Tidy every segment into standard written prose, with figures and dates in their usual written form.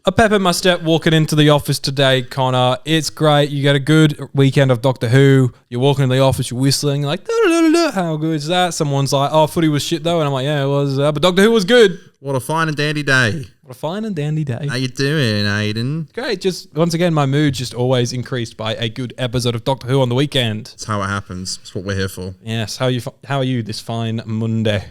A pep in my step walking into the office today, Connor. It's great. You get a good weekend of Doctor Who. You're walking in the office, you're whistling, like, da-da-da-da-da. How good is that? Someone's like, oh, footy was shit though. And I'm like, yeah, it was. But Doctor Who was good. What a fine and dandy day. What a fine and dandy day. How you doing, Aiden? Great. Just, once again, my mood just always increased by a good episode of Doctor Who on the weekend. That's how it happens. That's what we're here for. Yes. How are you this fine Monday?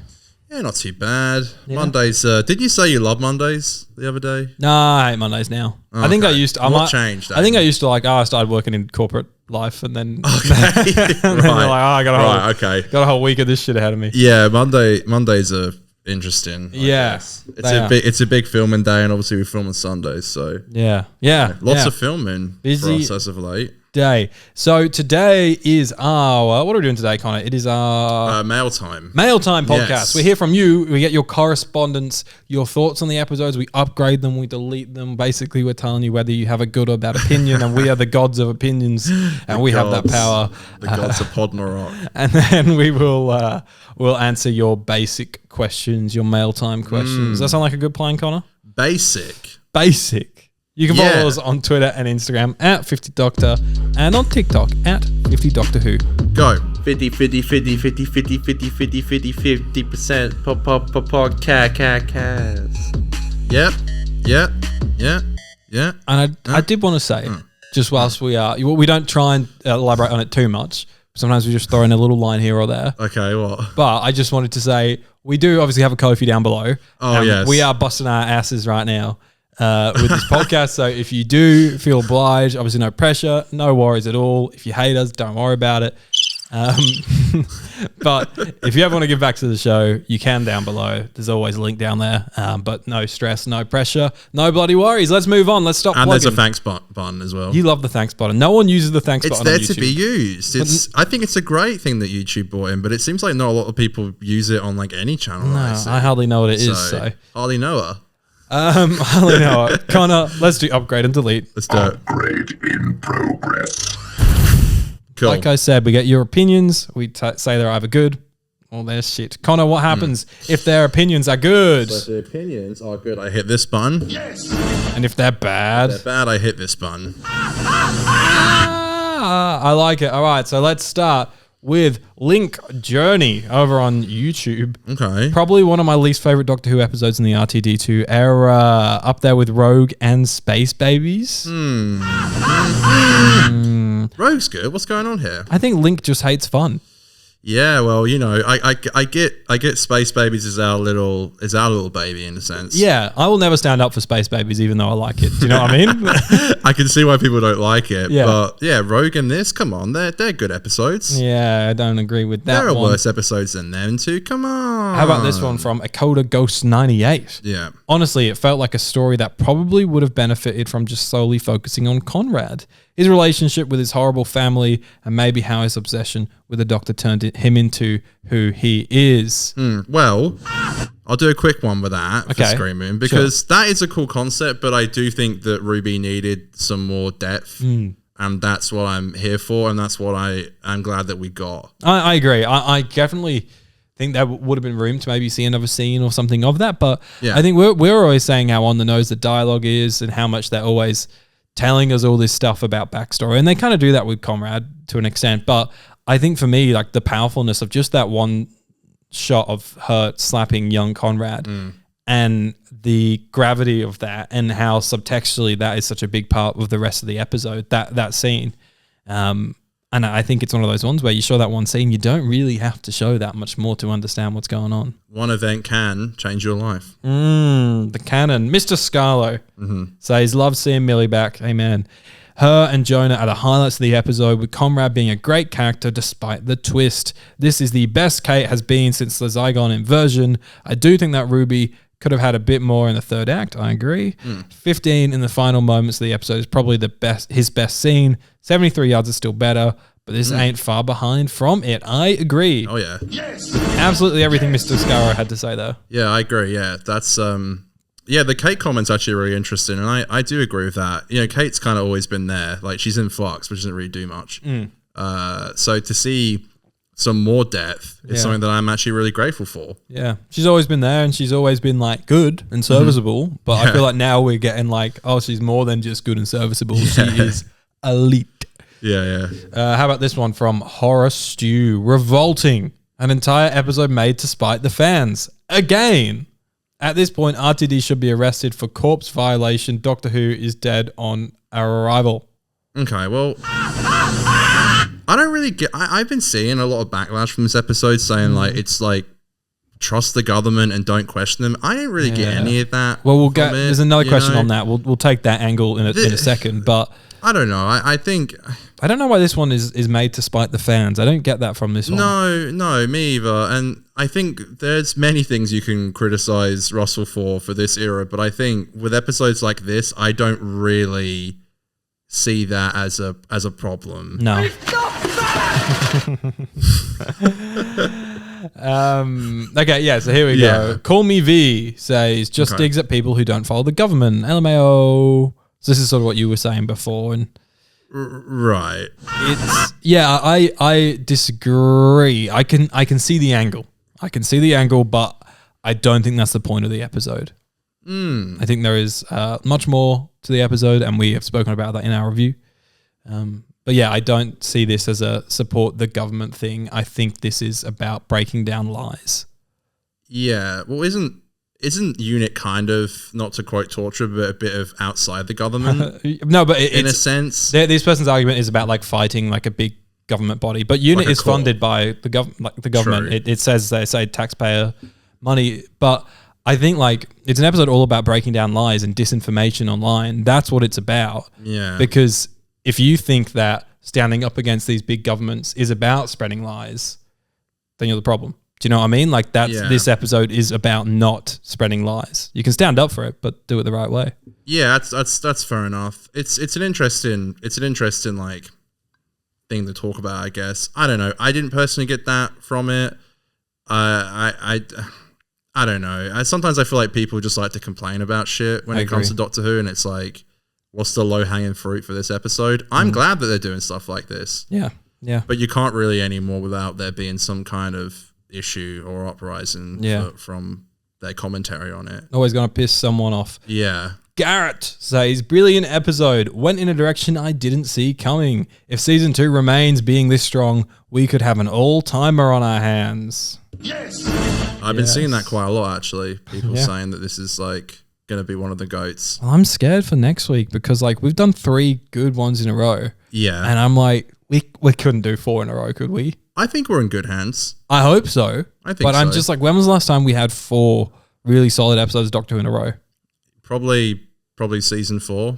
Yeah, not too bad. Yeah. Mondays. Did you say you love Mondays the other day? No, I hate Mondays now. Oh, I think okay. I used to. What changed? I think I used to I started working in corporate life and then. Okay. and then they're like, I got a whole week of this shit ahead of me. Yeah, Mondays are interesting. I guess. It's a big filming day, and obviously we film on Sundays, so lots of filming busy for us as of late. Day. So today is our what are we doing today, Connor? It is our Mail Time podcast. Yes. We hear from you. We get your correspondence, your thoughts on the episodes. We upgrade them, we delete them. Basically, we're telling you whether you have a good or bad opinion, and we are the gods of opinions, and we have that power. The gods of Podnorok. And then we will we'll answer your basic questions, your mail time questions. Does that sound like a good plan, Connor? Basic. You can follow us on Twitter and Instagram at 50Doctor and on TikTok at 50Doctor Who. Go. 50 podcast. Yeah. And I did want to say, just whilst we don't try and elaborate on it too much. Sometimes we just throw in a little line here or there. Okay, what? But I just wanted to say, we do obviously have a Ko-fi down below. Oh, yes. We are busting our asses right now with this podcast. So if you do feel obliged, obviously no pressure, no worries at all. If you hate us, don't worry about it. But if you ever want to give back to the show, you can down below. There's always a link down there. But no stress, no pressure, no bloody worries. Let's move on. Let's stop plugging. And there's a thanks button as well. You love the thanks button. No one uses the thanks button on YouTube. It's there to be used. I think it's a great thing that YouTube brought in, but it seems like not a lot of people use it on like any channel. No, I hardly know what it is. So hardly know her. Hardly know it. Connor, let's do upgrade and delete. Let's do it. Upgrade in progress. Cool. Like I said, we get your opinions. We say they're either good or they're shit. Connor, what happens if their opinions are good? So if the opinions are good, I hit this button. Yes. And if they're bad? If they're bad, I hit this button. I like it. All right, so let's start with Link Journey over on YouTube. Okay. Probably one of my least favorite Doctor Who episodes in the RTD2 era. Up there with Rogue and Space Babies. Rogue's good. What's going on here? I think Link just hates fun. Yeah, well, you know, I get Space Babies as our little baby in a sense. Yeah, I will never stand up for Space Babies, even though I like it. Do you know what I mean? I can see why people don't like it. Yeah. But yeah, Rogue and this, come on, they're good episodes. Yeah, I don't agree with that. There are one. worse episodes than them too. Come on. How about this one from Akoda Ghost 98? Yeah. Honestly, it felt like a story that probably would have benefited from just solely focusing on Conrad, his relationship with his horrible family, and maybe how his obsession with the Doctor turned him into who he is. Well, I'll do a quick one with that for Scream Moon because that is a cool concept, but I do think that Ruby needed some more depth. And that's what I'm here for, and that's what I'm glad that we got. I agree. I definitely think there would have been room to maybe see another scene or something of that, but I think we're always saying how on the nose the dialogue is and how much they're always telling us all this stuff about backstory, and they kind of do that with Conrad to an extent, but I think for me, like the powerfulness of just that one shot of her slapping young Conrad and the gravity of that and how subtextually that is such a big part of the rest of the episode, that scene. And I think it's one of those ones where you show that one scene, you don't really have to show that much more to understand what's going on. One event can change your life. The canon. Mr. Scarlo says, love seeing Millie back. Amen. Her and Jonah are the highlights of the episode, with Conrad being a great character despite the twist. This is the best Kate has been since the Zygon inversion. I do think that Ruby could have had a bit more in the third act. I agree. 15 in the final moments of the episode is probably his best scene. 73 yards is still better, but this ain't far behind from it. I agree. Oh yeah. Yes. Absolutely everything Mr. Scarro had to say there. Yeah, I agree. Yeah, that's the Kate comment's actually really interesting, and I do agree with that. You know, Kate's kind of always been there. Like she's in flux, which doesn't really do much. So to see some more depth is something that I'm actually really grateful for. Yeah. She's always been there and she's always been like good and serviceable. But I feel like now we're getting like, oh, she's more than just good and serviceable. She is elite. Yeah. How about this one from Horror Stew? Revolting. An entire episode made to spite the fans. Again. At this point, RTD should be arrested for corpse violation. Doctor Who is dead on arrival. Okay, well, I don't really get... I've been seeing a lot of backlash from this episode saying, like, it's like, trust the government and don't question them. I didn't really get any of that. Well, we'll get... There's another question on that. We'll take that angle in a second, but... I don't know. I think... I don't know why this one is made to spite the fans. I don't get that from this one. No, me either. And I think there's many things you can criticize Russell for this era, but I think with episodes like this, I don't really see that as a problem. No. Okay, yeah, so here we go. Call Me V says, just digs at people who don't follow the government. LMAO. So this is sort of what you were saying before, and right. It's I disagree. I can see the angle. But I don't think that's the point of the episode. I think there is much more to the episode, and we have spoken about that in our review. But yeah, I don't see this as a support the government thing. I think this is about breaking down lies. Yeah. Well, isn't UNIT kind of, not to quote torture, but a bit of outside the government? No, but in a sense, this person's argument is about like fighting like a big government body, but UNIT like is funded by the government. Like the government, it says they say taxpayer money, but I think like it's an episode all about breaking down lies and disinformation online. That's what it's about. Yeah, because if you think that standing up against these big governments is about spreading lies, then you're the problem. Do you know what I mean? Like this episode is about not spreading lies. You can stand up for it, but do it the right way. Yeah, that's fair enough. It's an interesting like thing to talk about, I guess. I don't know. I didn't personally get that from it. I don't know. Sometimes I feel like people just like to complain about shit when it comes to Doctor Who, and it's like, what's the low hanging fruit for this episode? I'm glad that they're doing stuff like this. Yeah. But you can't really anymore without there being some kind of issue or uprising from their commentary on it. Always going to piss someone off. Yeah. Garrett says, brilliant episode. Went in a direction I didn't see coming. If season 2 remains being this strong, we could have an all-timer on our hands. Yes. I've been seeing that quite a lot, actually. People saying that this is like going to be one of the GOATs. Well, I'm scared for next week because like we've done 3 good ones in a row. Yeah. And I'm like, we couldn't do 4 in a row, could we? I think we're in good hands. I hope so. I think but I'm just like, when was the last time we had 4 really solid episodes of Doctor Who in a row? Probably season 4.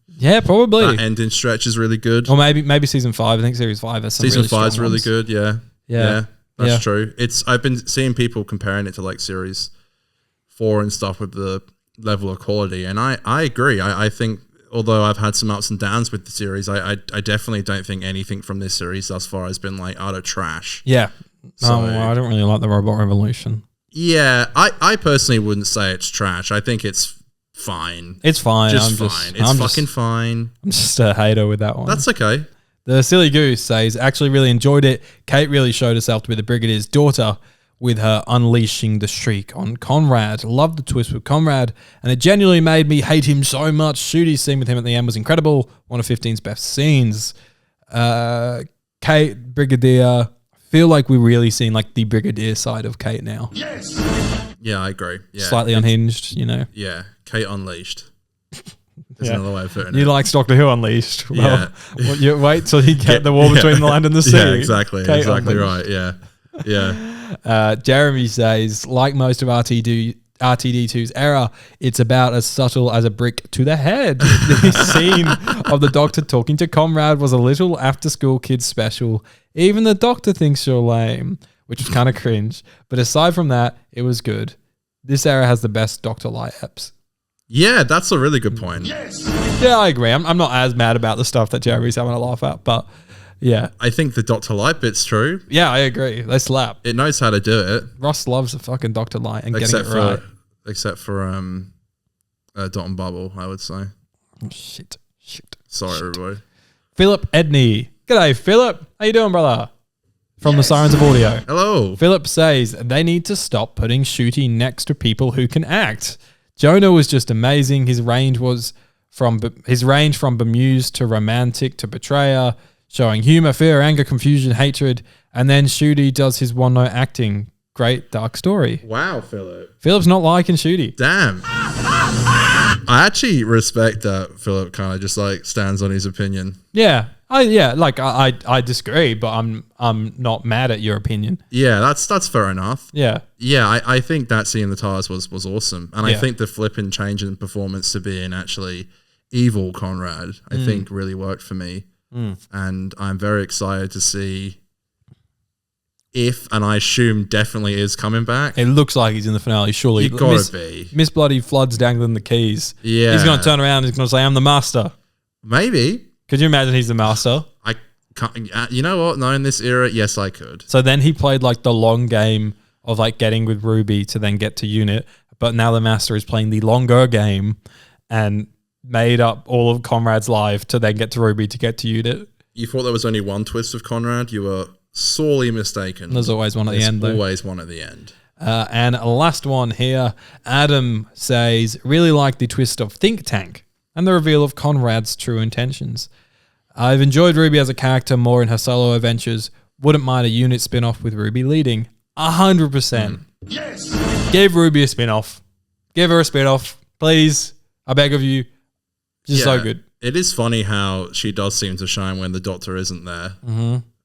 Yeah, probably. That ending stretch is really good. Or maybe season 5. I think series 5 has some season really 5 is really ones. good. Yeah. That's true. I've been seeing people comparing it to like series 4 and stuff with the level of quality, and I agree. I think, although I've had some ups and downs with the series, I definitely don't think anything from this series thus far has been like utter trash. Yeah. So, I don't really like the Robot Revolution. Yeah, I personally wouldn't say it's trash. I think it's fine. It's fine. It's fucking fine. I'm just a hater with that one. That's okay. The Silly Goose says, actually really enjoyed it. Kate really showed herself to be the Brigadier's daughter with her unleashing the shriek on Conrad. Loved the twist with Conrad, and it genuinely made me hate him so much. Shooty's scene with him at the end was incredible. One of 15's best scenes. Kate, Brigadier, feel like we're really seeing like the Brigadier side of Kate now. Yes. Yeah, I agree. Yeah. Slightly unhinged, you know. Yeah, Kate unleashed. There's another way of putting it. You like Doctor Who Unleashed. Well, you wait till you get the war between the land and the sea. Yeah, exactly. Kate exactly Unleashed. Right. Yeah. Jeremy says, like most of RTD2's era, it's about as subtle as a brick to the head. The scene of the Doctor talking to Conrad was a little after-school kids special. Even the Doctor thinks you're lame, which was kind of cringe. But aside from that, it was good. This era has the best Doctor Light eps. Yeah, that's a really good point. Yes. Yeah, I agree. I'm not as mad about the stuff that Jeremy's having a laugh at, but yeah. I think the Dr. Light bit's true. Yeah, I agree. They slap. It knows how to do it. Ross loves the fucking Dr. Light and getting it right. Except for Dot and Bubble, I would say. Oh, shit. Sorry, everybody. Philip Edney. G'day, Philip. How you doing, brother? from the Sirens of Audio. Hello. Philip says they need to stop putting Shooty next to people who can act. Jonah was just amazing. His range from bemused to romantic to betrayer, showing humor, fear, anger, confusion, hatred, and then Shooty does his one-note acting. Great dark story. Wow, Philip. Philip's not liking Shooty. Damn. I actually respect that Philip kind of just like stands on his opinion. Yeah. I disagree, but I'm not mad at your opinion. Yeah, that's fair enough. Yeah. Yeah, I think that scene in the TARDIS was awesome. And I think the flipping change in performance to being actually evil Conrad, I think really worked for me. And I'm very excited to see if, and I assume definitely is coming back. It looks like he's in the finale, surely. You gotta be. Miss Bloody Flood's dangling the keys. Yeah. He's going to turn around and he's going to say, I'm the master. Maybe. Could you imagine he's the master? I can't, you know what? No, in this era, yes, I could. So then he played like the long game of like getting with Ruby to then get to Unit. But now the master is playing the longer game and made up all of Conrad's life to then get to Ruby to get to Unit. You thought there was only one twist of Conrad? You were sorely mistaken. There's always one at the end, though. Always one at the end. And last one here. Adam says, really like the twist of Think Tank and the reveal of Conrad's true intentions. I've enjoyed Ruby as a character more in her solo adventures. Wouldn't mind a Unit spin-off with Ruby leading. 100%. Yes! Give Ruby a spin-off. Give her a spin-off. Please. I beg of you. Just so good. It is funny how she does seem to shine when the Doctor isn't there,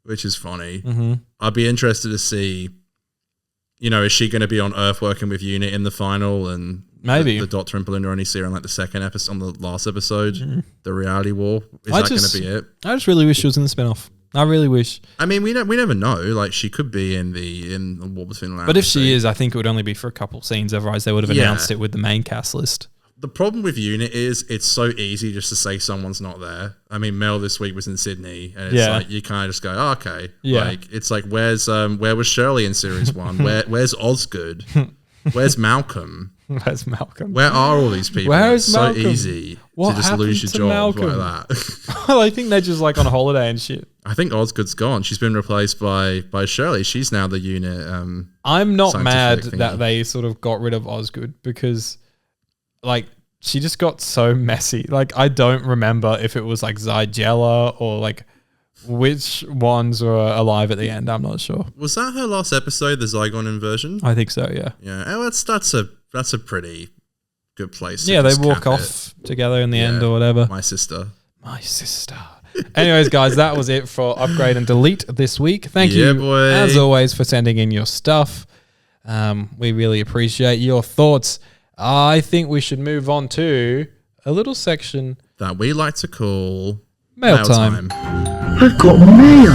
which is funny. I'd be interested to see, is she going to be on Earth working with Unit in the final, and maybe the Doctor and Belinda only see her on like the second episode, on the last episode, the Reality War. Is that going to be it? I just really wish she was in the spinoff. I really wish. I mean, we never know. Like, she could be in the War Between Land. But if she is, I think it would only be for a couple scenes. Otherwise, they would have announced it with the main cast list. The problem with Unit is it's so easy just to say someo's not there. I mean, Mel this week was in Sydney, and it's like you kind of just go, oh, okay. Yeah. Like, it's like, where was Shirley in series 1? Where's Osgood? Where's Malcolm? Where's Malcolm? Where are all these people? Where is it's Malcolm? So easy what to just lose your job Malcolm? like that. Well, I think they're just like on holiday and shit. I think Osgood's gone. She's been replaced by Shirley. She's now the Unit. I'm not mad that they sort of got rid of Osgood because, like, she just got so messy. Like, I don't remember if it was like Zygella or like which ones were alive at the end. I'm not sure. Was that her last episode, the Zygon inversion? I think so, yeah. Yeah, oh, that's a pretty good place. Yeah, they walk off together in the end or whatever. My sister. Anyways, guys, that was it for Upgrade and Delete this week. Thank you, as always, for sending in your stuff. We really appreciate your thoughts. I think we should move on to a little section that we like to call Mail Time. I've got mail.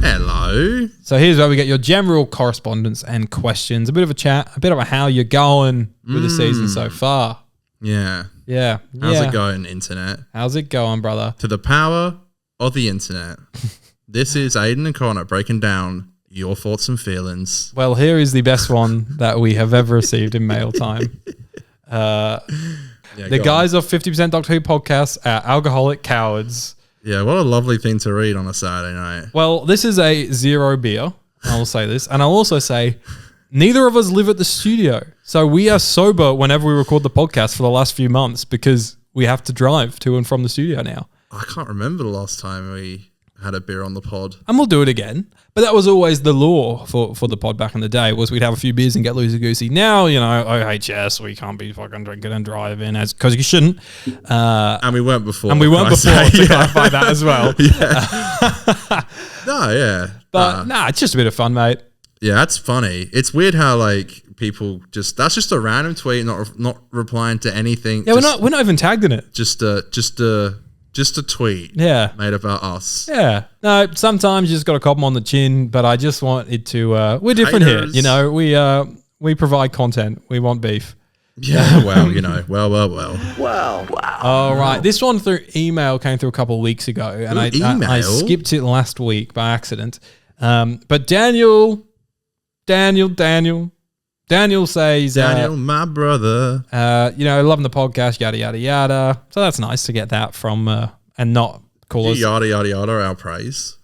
Hello. So here's where we get your general correspondence and questions. A bit of a chat, a bit of a how you're going with the season so far. Yeah. How's it going, internet? How's it going, brother? To the power of the internet. This is Aiden and Connor breaking down your thoughts and feelings. Well, here is the best one that we have ever received in Mail Time. The guys of 50% Doctor Who podcast are alcoholic cowards. Yeah, what a lovely thing to read on a Saturday night. Well, this is a zero beer. I'll say this. And I'll also say neither of us live at the studio. So we are sober whenever we record the podcast for the last few months because we have to drive to and from the studio now. I can't remember the last time we had a beer on the pod. And we'll do it again. But that was always the law for the pod back in the day, was we'd have a few beers and get loosey-goosey. Now, OHS, we can't be fucking drinking and driving because you shouldn't. And we weren't before. To clarify that as well. But it's just a bit of fun, mate. Yeah, that's funny. It's weird how people that's just a random tweet, not replying to anything. Yeah, we're not even tagged in it. Just a tweet made about us. Yeah. No, sometimes you just got to cop them on the chin, but I just want it to... we're different Haters. Here. We provide content. We want beef. Yeah, well. Wow. All right. This one through email came through a couple of weeks ago, and I skipped it last week by accident. But Daniel says... Daniel, my brother. Loving the podcast, yada, yada, yada. So that's nice to get that from... and not call us... Yada, yada, yada, our praise.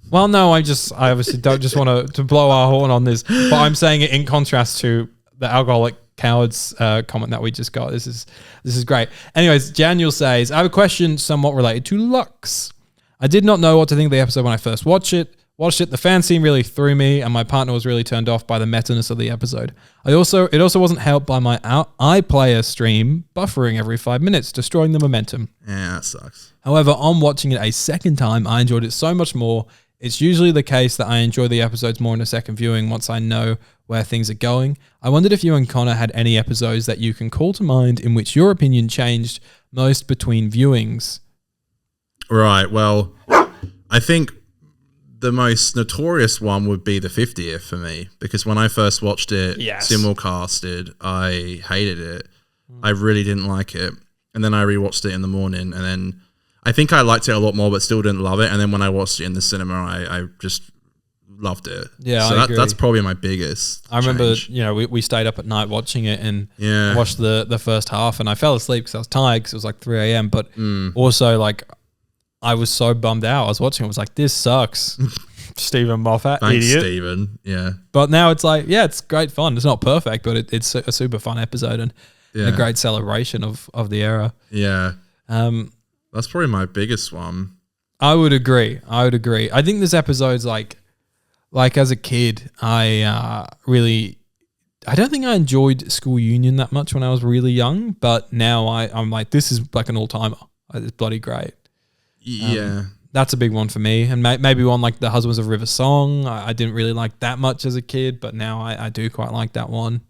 Well, no, I obviously don't just want to blow our horn on this, but I'm saying it in contrast to the alcoholic cowards comment that we just got. This is great. Anyways, Daniel says, I have a question somewhat related to Lux. I did not know what to think of the episode when I first watched it. The fan scene really threw me, and my partner was really turned off by the meta-ness of the episode. It also wasn't helped by my iPlayer stream buffering every 5 minutes, destroying the momentum. Yeah, that sucks. However, on watching it a second time, I enjoyed it so much more. It's usually the case that I enjoy the episodes more in a second viewing once I know where things are going. I wondered if you and Connor had any episodes that you can call to mind in which your opinion changed most between viewings. Right, well, I think the most notorious one would be the 50th for me, because when I first watched it simulcasted, I hated it. I really didn't like it. And then I rewatched it in the morning, and then I think I liked it a lot more, but still didn't love it. And then when I watched it in the cinema, I just loved it. Yeah, so I agree. That's probably my biggest I remember, change. we stayed up at night watching it and watched the first half, and I fell asleep because I was tired because it was like 3 a.m. But also, like, I was so bummed out. I was watching it. I was like, this sucks. Stephen Moffat, Thanks, idiot. Stephen. Yeah. But now it's like, it's great fun. It's not perfect, but it's a super fun episode and a great celebration of the era. Yeah. That's probably my biggest one. I would agree. I think this episode's like as a kid, I don't think I enjoyed School Union that much when I was really young, but now I'm like, this is like an all-timer. It's bloody great. Yeah. That's a big one for me. And maybe one like The Husbands of River Song. I didn't really like that much as a kid, but now I do quite like that one.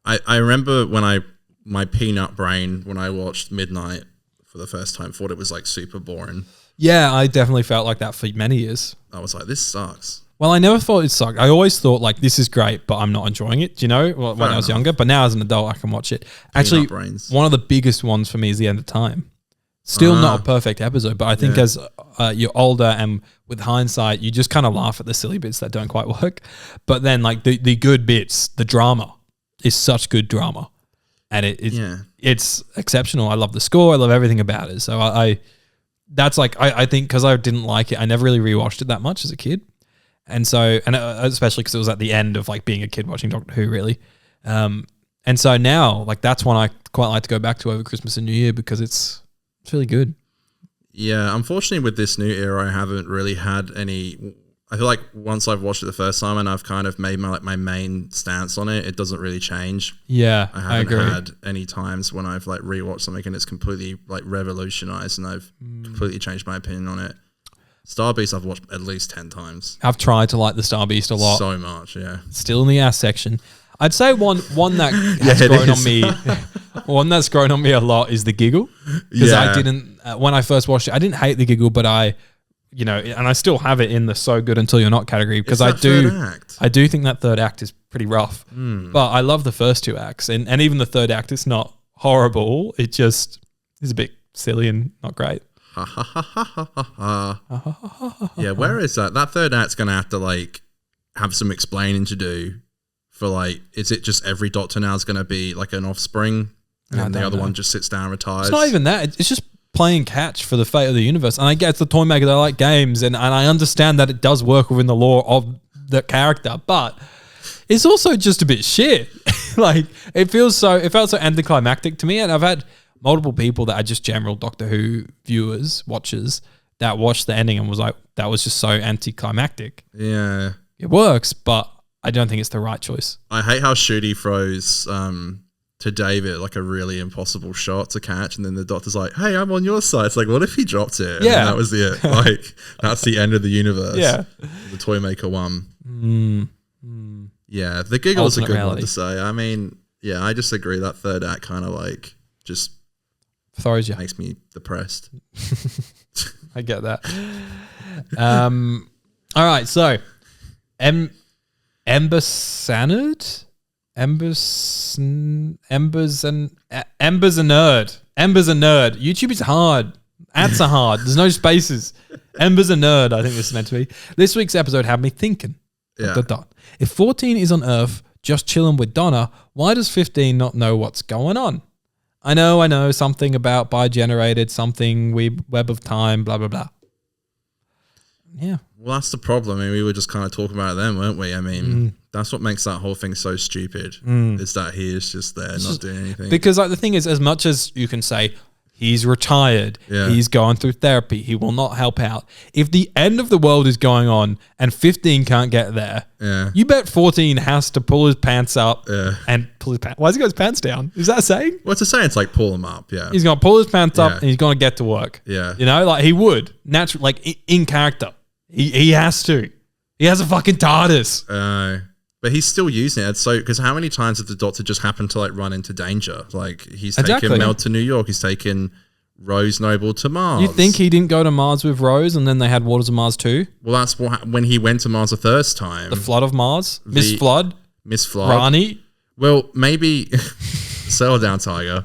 I remember when my peanut brain, when I watched Midnight for the first time, thought it was like super boring. Yeah, I definitely felt like that for many years. I was like, this sucks. Well, I never thought it sucked. I always thought like, this is great, but I'm not enjoying it. Do you know? Well, when I was younger, but now as an adult, I can watch it. Actually, one of the biggest ones for me is The End of Time. Still not a perfect episode, but I think as you're older and with hindsight, you just kind of laugh at the silly bits that don't quite work. But then like the good bits, the drama is such good drama. And it's exceptional. I love the score. I love everything about it. So I think because I didn't like it, I never really rewatched it that much as a kid. And so, especially because it was at the end of like being a kid watching Doctor Who, really. And so now, like, that's one I quite like to go back to over Christmas and New Year because it's really good. Yeah, unfortunately with this new era, I haven't really had any. I feel like once I've watched it the first time and I've kind of made my main stance on it, it doesn't really change. Yeah, I haven't had any times when I've like rewatched something and it's completely like revolutionized and I've completely changed my opinion on it. Star Beast I've watched at least 10 times. I've tried to like the Star Beast a lot. So much, yeah. Still in the ass section. I'd say one that has grown on me. One that's grown on me a lot is the giggle, because I didn't when I first watched it, I didn't hate the giggle, but I still have it in the so good until you're not category because I do think that third act is pretty rough, but I love the first two acts and even the third act. It's not horrible. It just is a bit silly and not great. Yeah, where is that? That third act's gonna have to like have some explaining to do. For like, is it just every Doctor now is going to be like an offspring, and then the other one just sits down and retires? It's not even that. It's just playing catch for the fate of the universe. And I get it's the toy maker. They like games, and I understand that it does work within the lore of the character, but it's also just a bit shit. Like it felt so anticlimactic to me. And I've had multiple people that are just general Doctor Who viewers, watchers, that watched the ending and was like, that was just so anticlimactic. Yeah, it works, but I don't think it's the right choice. I hate how Shooty throws to David like a really impossible shot to catch, and then the Doctor's like, "Hey, I'm on your side." It's like, what if he dropped it? Yeah, and that was it. Like that's the end of the universe. Yeah, the Toymaker one. Yeah, the giggle's a good one to say. I mean, yeah, I just agree. That third act kind of like just throws you, makes me depressed. I get that. All right, so Embers a nerd. YouTube is hard. Ads are hard. There's no spaces. Embers a nerd. I think this is meant to be. This week's episode had me thinking. Yeah. If 14 is on Earth, just chilling with Donna, why does 15 not know what's going on? I know. Something about bi-generated, something web of time, blah, blah, blah. Yeah. Well, that's the problem. I mean, we were just kind of talking about it then, weren't we? I mean, that's what makes that whole thing so stupid, is that he is just there not doing anything. Because like the thing is, as much as you can say, he's retired, he's going through therapy, he will not help out. If the end of the world is going on and 15 can't get there, you bet 14 has to pull his pants up and pull his pants. Why does he got his pants down? Is that a saying? Well, it's a saying. It's like pull him up, He's going to pull his pants up and he's going to get to work. Yeah. You know, like he would, naturally, like in character. He has to. He has a fucking TARDIS. But he's still using it. So, because how many times did the Doctor just happen to like run into danger? Like he's taken Mel to New York. He's taken Rose Noble to Mars. You think he didn't go to Mars with Rose and then they had Waters of Mars too? Well, that's when he went to Mars the first time. The Flood of Mars? Miss Flood? Rani? Well, maybe... settle down, Tiger.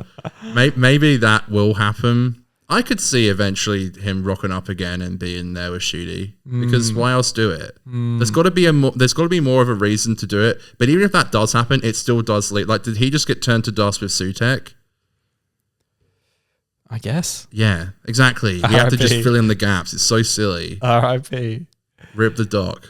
Maybe that will happen. I could see eventually him rocking up again and being there with Shooty, because why else do it? There's got to be more of a reason to do it. But even if that does happen, it still does lead. Like, did he just get turned to dust with Sutek? I guess. Yeah, exactly. You have to just fill in the gaps. It's so silly. R.I.P. Rip the Doc.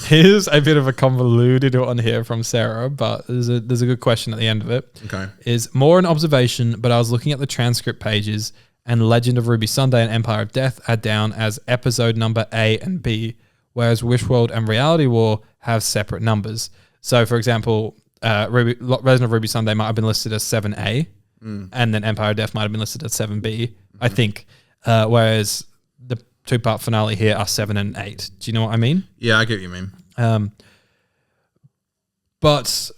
Here's a bit of a convoluted one here from Sarah, but there's a good question at the end of it. Okay. Is more an observation, but I was looking at the transcript pages and Legend of Ruby Sunday and Empire of Death are down as episode number A and B, whereas Wishworld and Reality War have separate numbers. So, for example, Legend of Ruby Sunday might have been listed as 7A, and then Empire of Death might have been listed as 7B, I think, whereas the two-part finale here are 7 and 8. Do you know what I mean? Yeah, I get what you mean. But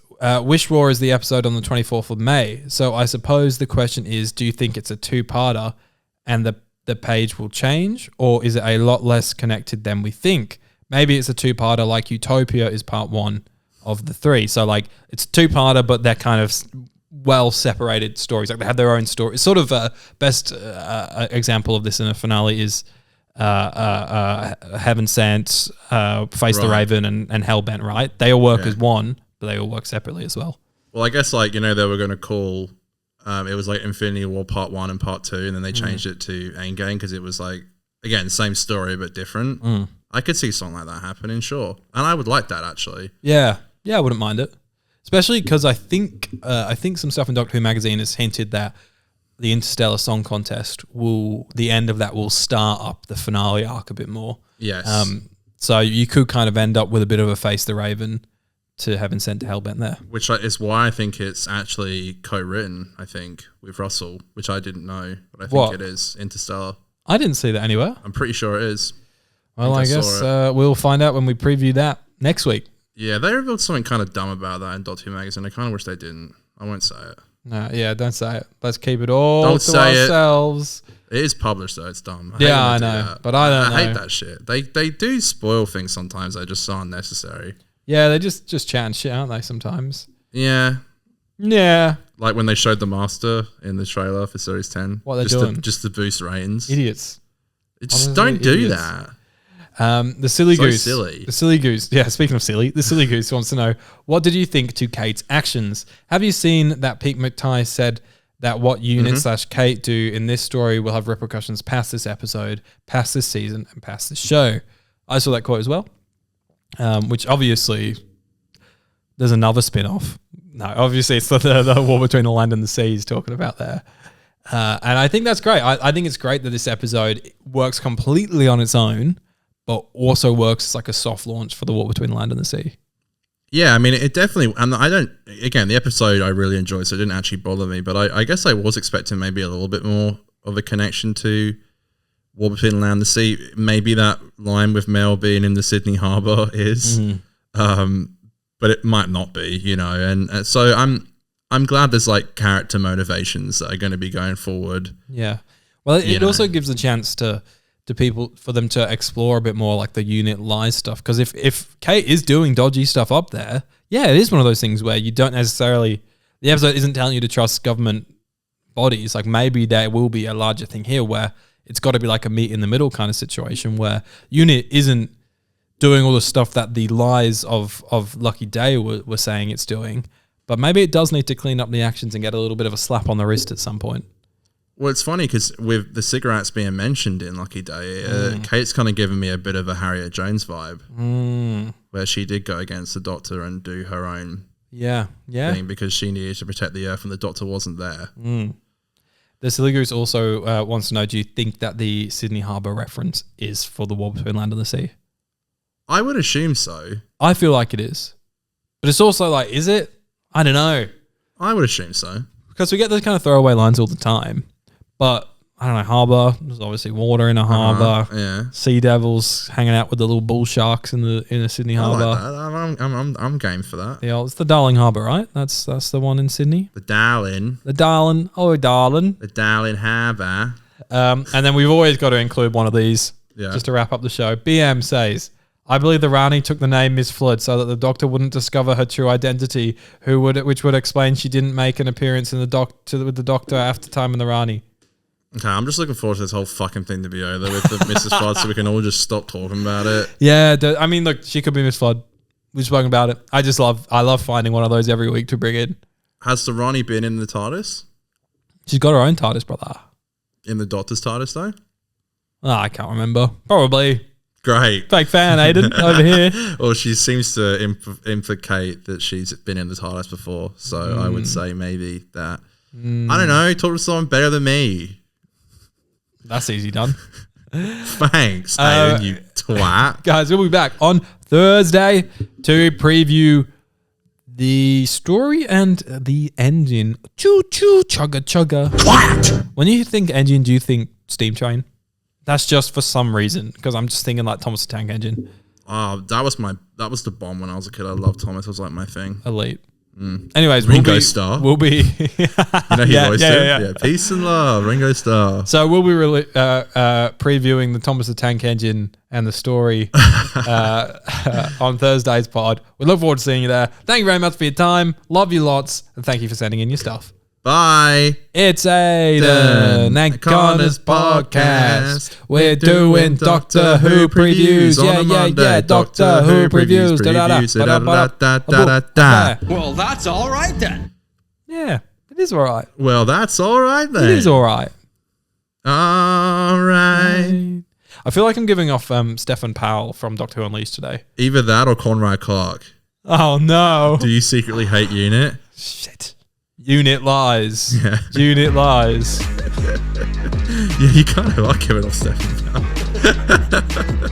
Wish War is the episode on the 24th of May. So I suppose the question is, do you think it's a two-parter and the page will change? Or is it a lot less connected than we think? Maybe it's a two-parter like Utopia is part 1 of the 3. So like it's a two-parter, but they're kind of well-separated stories. Like they have their own story. It's sort of a best example of this in a finale is Heaven Sent, Face the Raven, and Hellbent, right? They all work as one, but they all work separately as well. Well, I guess like, they were going to call, it was like Infinity War Part 1 and Part 2, and then they changed it to Endgame because it was like, again, same story but different. I could see something like that happening, sure. And I would like that, actually. Yeah, I wouldn't mind it. Especially because I think some stuff in Doctor Who magazine has hinted that the Interstellar Song Contest the end of that will start up the finale arc a bit more. Yes. So you could kind of end up with a bit of a Face the Raven to Heaven Sent to Hellbent there. Which is why I think it's actually co-written, I think, with Russell, which I didn't know, but I think it is Interstellar. I didn't see that anywhere. I'm pretty sure it is. Well, I guess we'll find out when we preview that next week. Yeah, they revealed something kind of dumb about that in Doctor Who magazine. I kind of wish they didn't. I won't say it. No, don't say it. Let's keep it all to ourselves. It is published though. It's dumb. I know, but I don't know. I hate that shit. They do spoil things sometimes. They just aren't necessary. Yeah, they just chatting shit, aren't they? Sometimes. Yeah. Like when they showed the Master in the trailer for Series 10. What they're doing? Just to boost ratings. Idiots. Just don't do that. The Silly Goose. Silly. The Silly Goose. Yeah, speaking of silly, the Silly Goose wants to know, what did you think to Kate's actions? Have you seen that Pete McTighe said that what Unit / Kate do in this story will have repercussions past this episode, past this season, and past this show? I saw that quote as well, which obviously there's another spin-off. No, obviously it's the war between the land and the sea he's talking about there. And I think that's great. I think it's great that this episode works completely on its own, but also works as like a soft launch for the war between the land and the sea. Yeah, I mean, it definitely, and the episode I really enjoyed, so it didn't actually bother me, but I guess I was expecting maybe a little bit more of a connection to war between the land and the sea. Maybe that line with Mel being in the Sydney Harbour is, but it might not be, and so I'm glad there's like character motivations that are going to be going forward. Yeah. Well, it also gives a chance to people for them to explore a bit more like the unit lies stuff. Because if Kate is doing dodgy stuff up there, it is one of those things where you don't necessarily, the episode isn't telling you to trust government bodies. Like maybe there will be a larger thing here where it's got to be like a meet in the middle kind of situation where unit isn't doing all the stuff that the lies of Lucky Day were saying it's doing. But maybe it does need to clean up the actions and get a little bit of a slap on the wrist at some point. Well, it's funny because with the cigarettes being mentioned in Lucky Day, Kate's kind of given me a bit of a Harriet Jones vibe, where she did go against the Doctor and do her own thing because she needed to protect the Earth and the Doctor wasn't there. The Silly Goose also wants to know, do you think that the Sydney Harbour reference is for the war between land and the sea? I would assume so. I feel like it is. But it's also like, is it? I don't know. I would assume so. Because we get those kind of throwaway lines all the time. But I don't know, harbour. There's obviously water in a harbour. Yeah. Sea devils hanging out with the little bull sharks in the Sydney harbour. I like that. I'm game for that. Yeah, it's the Darling Harbour, right? That's the one in Sydney. The Darling. The Darling. Oh, Darling. The Darling Harbour. And then we've always got to include one of these just to wrap up the show. BM says, I believe the Rani took the name Miss Flood so that the Doctor wouldn't discover her true identity, which would explain she didn't make an appearance in with the Doctor after time in the Rani. Okay, I'm just looking forward to this whole fucking thing to be over with the Mrs. Flood so we can all just stop talking about it. Yeah, I mean, look, she could be Miss Flood. We've spoken about it. I love finding one of those every week to bring in. Has the Rani been in the TARDIS? She's got her own TARDIS, brother. In the Doctor's TARDIS, though? Oh, I can't remember. Probably. Great. Fake fan, Aiden, over here. Well, she seems to implicate that she's been in the TARDIS before, so I would say maybe that. I don't know, talk to someone better than me. That's easy done. Thanks, Aiden, you twat. Guys, we'll be back on Thursday to preview the story and the engine. Choo choo, chugga chugga. Twat! When you think engine, do you think steam train? That's just for some reason, because I'm just thinking like Thomas the Tank Engine. Oh, that was the bomb when I was a kid. I loved Thomas. It was like my thing. Elite. Anyways, Ringo Starr. We'll be Peace and love, Ringo Starr. So we'll be previewing the Thomas the Tank Engine and the story on Thursday's pod. We look forward to seeing you there. Thank you very much for your time. Love you lots, and thank you for sending in your stuff. Bye. It's Aiden and Connor's podcast. We're doing Doctor Who previews. Yeah. Doctor Who previews. Well, that's all right then. Yeah, it is all right. Well, that's all right then. It is all right. All right. I feel like I'm giving off Stefan Powell from Doctor Who Unleashed today. Either that or Conrad Clark. Oh, no. Do you secretly hate Unit? Shit. Unit lies. Yeah. Unit lies. Yeah, you kind of are giving off Stefan Powell.